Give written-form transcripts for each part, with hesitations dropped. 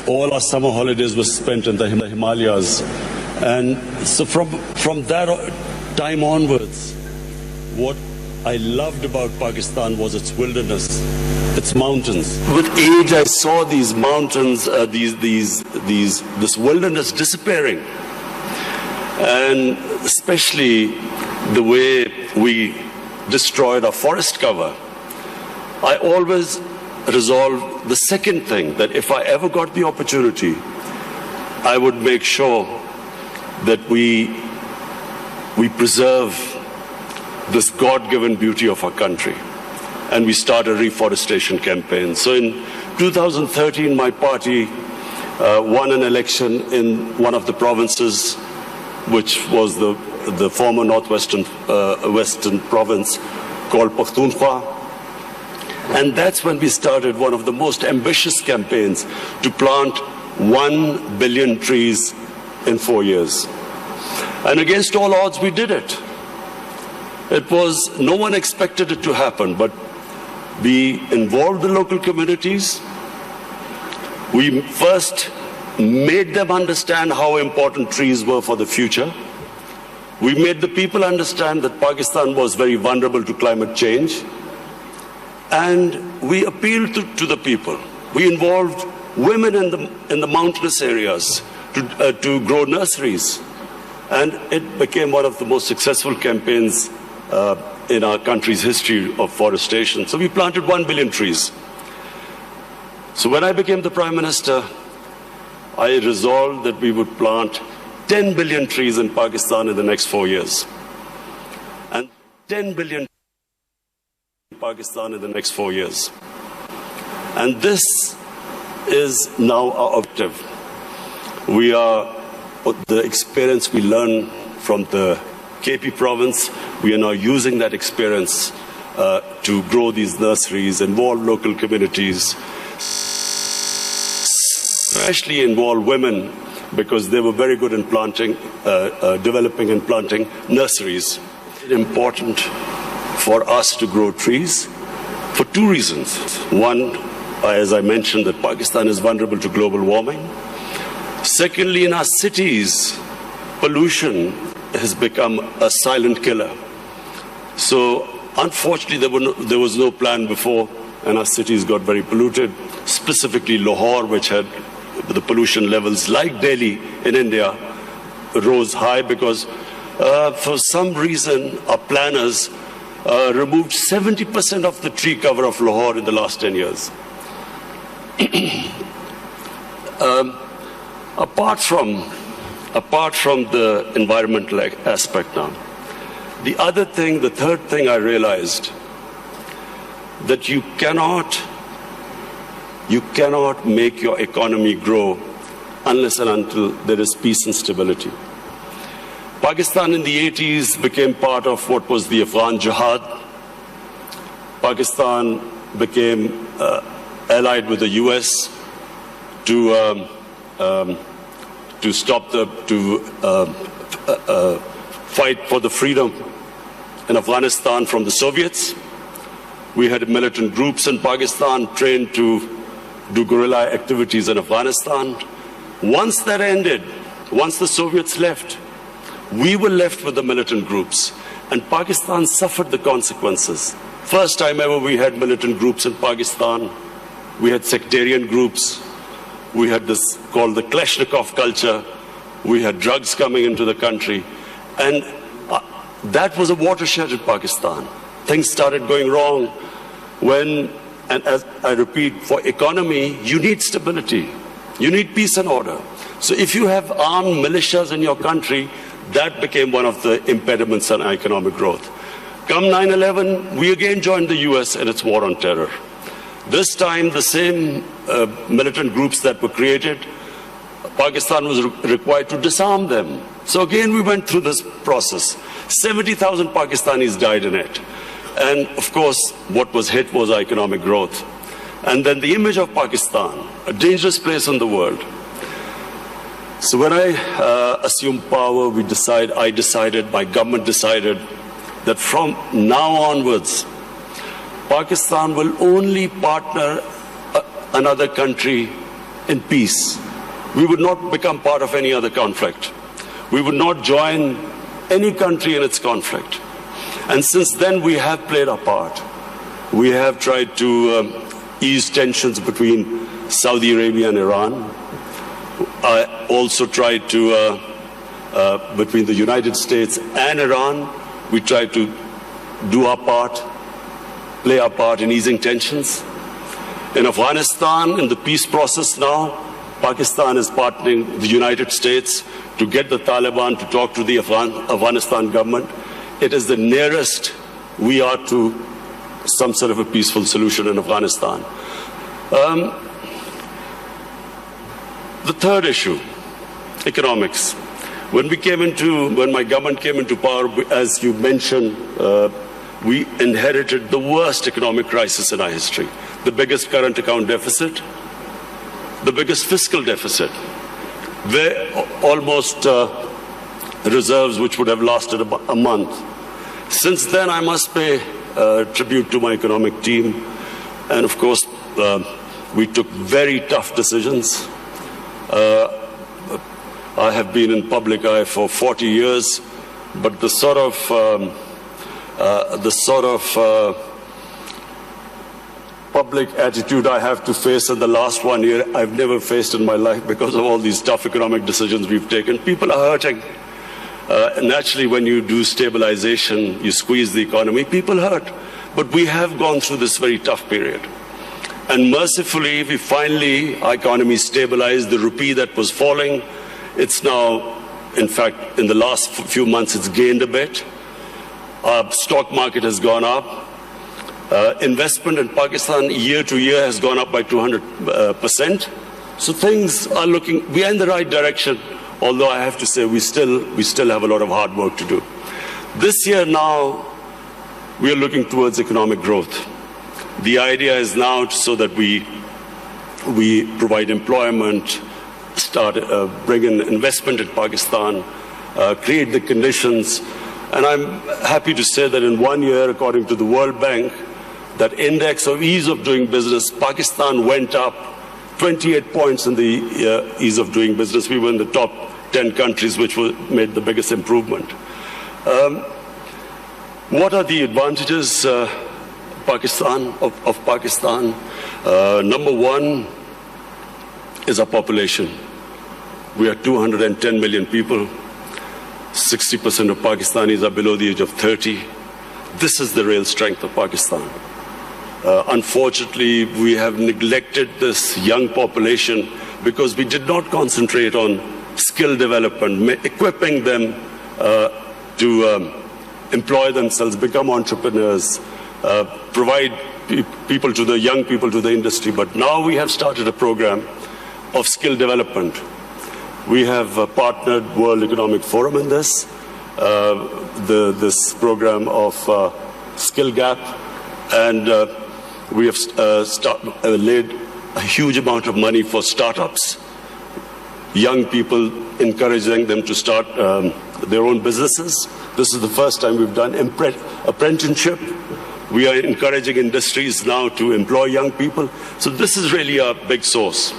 All our summer holidays were spent in the Himalayas. And so from that time onwards, what I loved about Pakistan was its wilderness, its mountains. With age, I saw these mountains, this wilderness disappearing. And especially the way we destroyed our forest cover. I always resolved the second thing, that if I ever got the opportunity, I would make sure that we preserve this God-given beauty of our country. And we start a reforestation campaign. So in 2013, my party won an election in one of the provinces, which was the former northwestern western province called Pakhtunkhwa. And that's when we started one of the most ambitious campaigns to plant 1 billion trees in 4 years. And against all odds, we did it. No one expected it to happen, but we involved the local communities. We first made them understand how important trees were for the future. We made the people understand that Pakistan was very vulnerable to climate change. And we appealed to the people. We involved women in the mountainous areas to grow nurseries. And it became one of the most successful campaigns in our country's history of forestation. So we planted 1 billion trees. So when I became the Prime Minister, I resolved that we would plant 10 billion trees in Pakistan in the next 4 years. And 10 billion in Pakistan in the next 4 years. And this is now our objective. The experience we learned from the KP province, we are now using that experience to grow these nurseries, involve local communities, especially involve women, because they were very good in planting, developing and planting nurseries. It's important for us to grow trees for 2 reasons. One, as I mentioned, that Pakistan is vulnerable to global warming. Secondly, in our cities, pollution has become a silent killer. So unfortunately, there was no plan before, and our cities got very polluted, specifically Lahore, which had the pollution levels like Delhi in India rose high because for some reason our planners removed 70% of the tree cover of Lahore in the last 10 years. Apart from the environmental aspect now, the third thing I realized, that you cannot make your economy grow unless and until there is peace and stability. Pakistan in the 80s became part of what was the Afghan Jihad. Pakistan became allied with the US to fight for the freedom in Afghanistan from the Soviets. We had militant groups in Pakistan trained to do guerrilla activities in Afghanistan. Once that ended, once the Soviets left, we were left with the militant groups, and Pakistan suffered the consequences. First time ever we had militant groups in Pakistan. We had sectarian groups. We had this called the Kalashnikov culture. We had drugs coming into the country. And that was a watershed in Pakistan. Things started going wrong and as I repeat, for economy, you need stability. You need peace and order. So if you have armed militias in your country, that became one of the impediments on economic growth. Come 9/11, we again joined the US in its war on terror. This time, the same militant groups that were created, Pakistan was required to disarm them. So again, we went through this process. 70,000 Pakistanis died in it. And of course, what was hit was economic growth. And then the image of Pakistan, a dangerous place in the world. So when I assumed power, I decided, my government decided, that from now onwards, Pakistan will only partner another country in peace. We would not become part of any other conflict. We would not join any country in its conflict. And since then, we have played our part. We have tried to ease tensions between Saudi Arabia and Iran. I also tried to, between the United States and Iran, we tried to do our part, play our part in easing tensions. In Afghanistan, in the peace process now, Pakistan is partnering with the United States to get the Taliban to talk to the Afghanistan government. It is the nearest we are to some sort of a peaceful solution in Afghanistan. The third issue, economics. When my government came into power, as you mentioned, we inherited the worst economic crisis in our history. The biggest current account deficit, the biggest fiscal deficit, where almost reserves which would have lasted a month. Since then, I must pay tribute to my economic team. And of course, we took very tough decisions. I have been in public eye for 40 years, but the sort of public attitude I have to face in the last 1 year, I've never faced in my life because of all these tough economic decisions we've taken. People are hurting. Naturally, when you do stabilization, you squeeze the economy, people hurt. But we have gone through this very tough period. And mercifully, our economy stabilized. The rupee that was falling, it's now, in fact, in the last few months, it's gained a bit. Our stock market has gone up. Investment in Pakistan year to year has gone up by 200%. So things are we are in the right direction, although I have to say we still have a lot of hard work to do. This year now, we are looking towards economic growth. The idea is now so that we provide employment, bring in investment in Pakistan, create the conditions. And I'm happy to say that in 1 year, according to the World Bank, that index of ease of doing business, Pakistan went up 28 points in the ease of doing business. We were in the top 10 countries which made the biggest improvement. What are the advantages of Pakistan? Number one is our population. We are 210 million people. 60% of Pakistanis are below the age of 30. This is the real strength of Pakistan. Unfortunately, we have neglected this young population because we did not concentrate on skill development, equipping them to employ themselves, become entrepreneurs, provide young people to the industry. But now we have started a program of skill development. We have partnered World Economic Forum in this program of Skill Gap, and we have laid a huge amount of money for startups, young people, encouraging them to start their own businesses. This is the first time we've done apprenticeship. We are encouraging industries now to employ young people. So this is really a big source.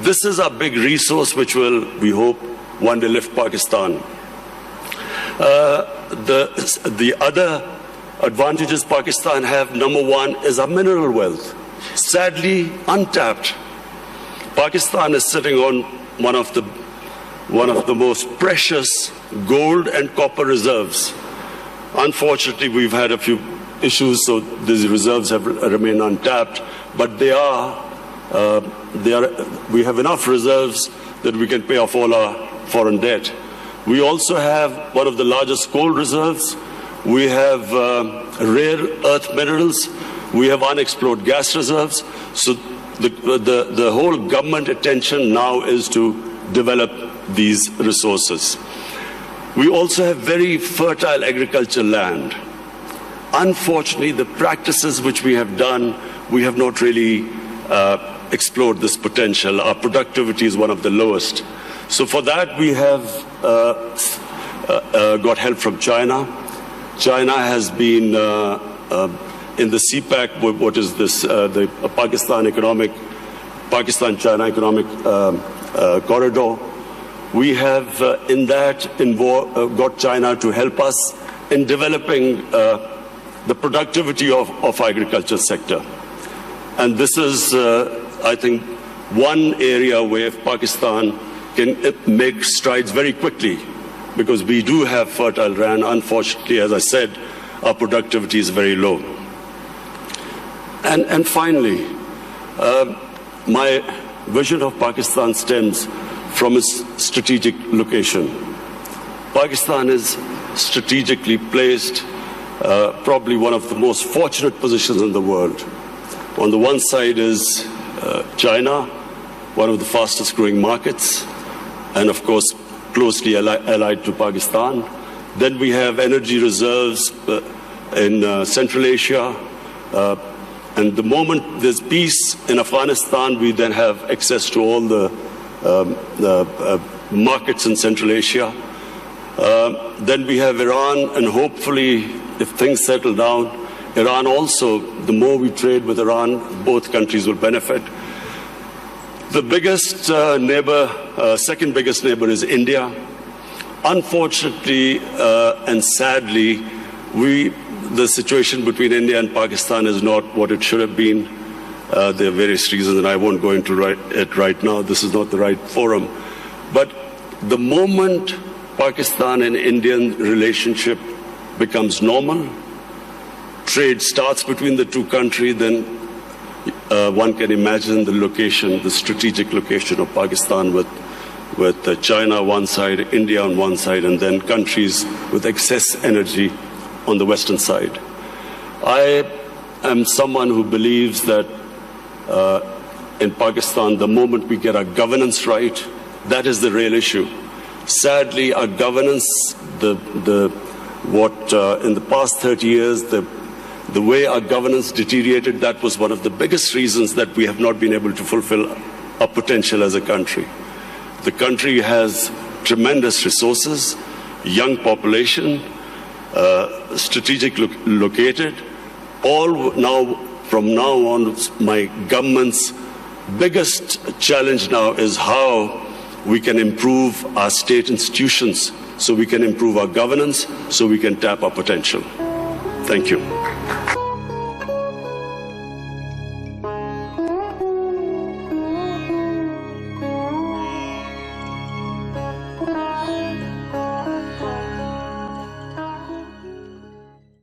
This is a big resource which will, we hope, one day lift Pakistan. The other advantages Pakistan have, number one, is our mineral wealth. Sadly, untapped. Pakistan is sitting on one of the most precious gold and copper reserves. Unfortunately, we've had a few issues, so these reserves have remained untapped, but we have enough reserves that we can pay off all our foreign debt. We also have one of the largest coal reserves. We have rare earth minerals. We have unexplored gas reserves. So the whole government attention now is to develop these resources. We also have very fertile agricultural land. Unfortunately, the practices which we have done, we have not really explored this potential. Our productivity is one of the lowest. So for that, we have got help from China. China has been in the CPEC, what is this, the Pakistan Economic Pakistan-China economic corridor. We have in that got China to help us in developing the productivity of agriculture sector. And this is, I think, one area where Pakistan can make strides very quickly, because we do have fertile land. Unfortunately, as I said, our productivity is very low. And finally, my vision of Pakistan stems from its strategic location. Pakistan is strategically placed, probably one of the most fortunate positions in the world. On the one side is China, one of the fastest growing markets, and of course closely allied to Pakistan. Then we have energy reserves in Central Asia, and the moment there's peace in Afghanistan, we then have access to all the markets in Central Asia. Then we have Iran, and hopefully, if things settle down, Iran also, the more we trade with Iran, both countries will benefit. The biggest neighbor, second biggest neighbor is India. Unfortunately and sadly, the situation between India and Pakistan is not what it should have been. There are various reasons, and I won't go into it right now. This is not the right forum. But the moment Pakistan and Indian relationship becomes normal, trade starts between the two countries, then one can imagine the location, the strategic location of Pakistan with China one side, India on one side, and then countries with excess energy on the western side. I am someone who believes that in Pakistan, the moment we get our governance right, that is the real issue. Sadly, our governance, in the past 30 years, the way our governance deteriorated, that was one of the biggest reasons that we have not been able to fulfill our potential as a country. The country has tremendous resources, young population, strategically located. From now on, my government's biggest challenge now is how we can improve our state institutions, so we can improve our governance, so we can tap our potential. Thank you.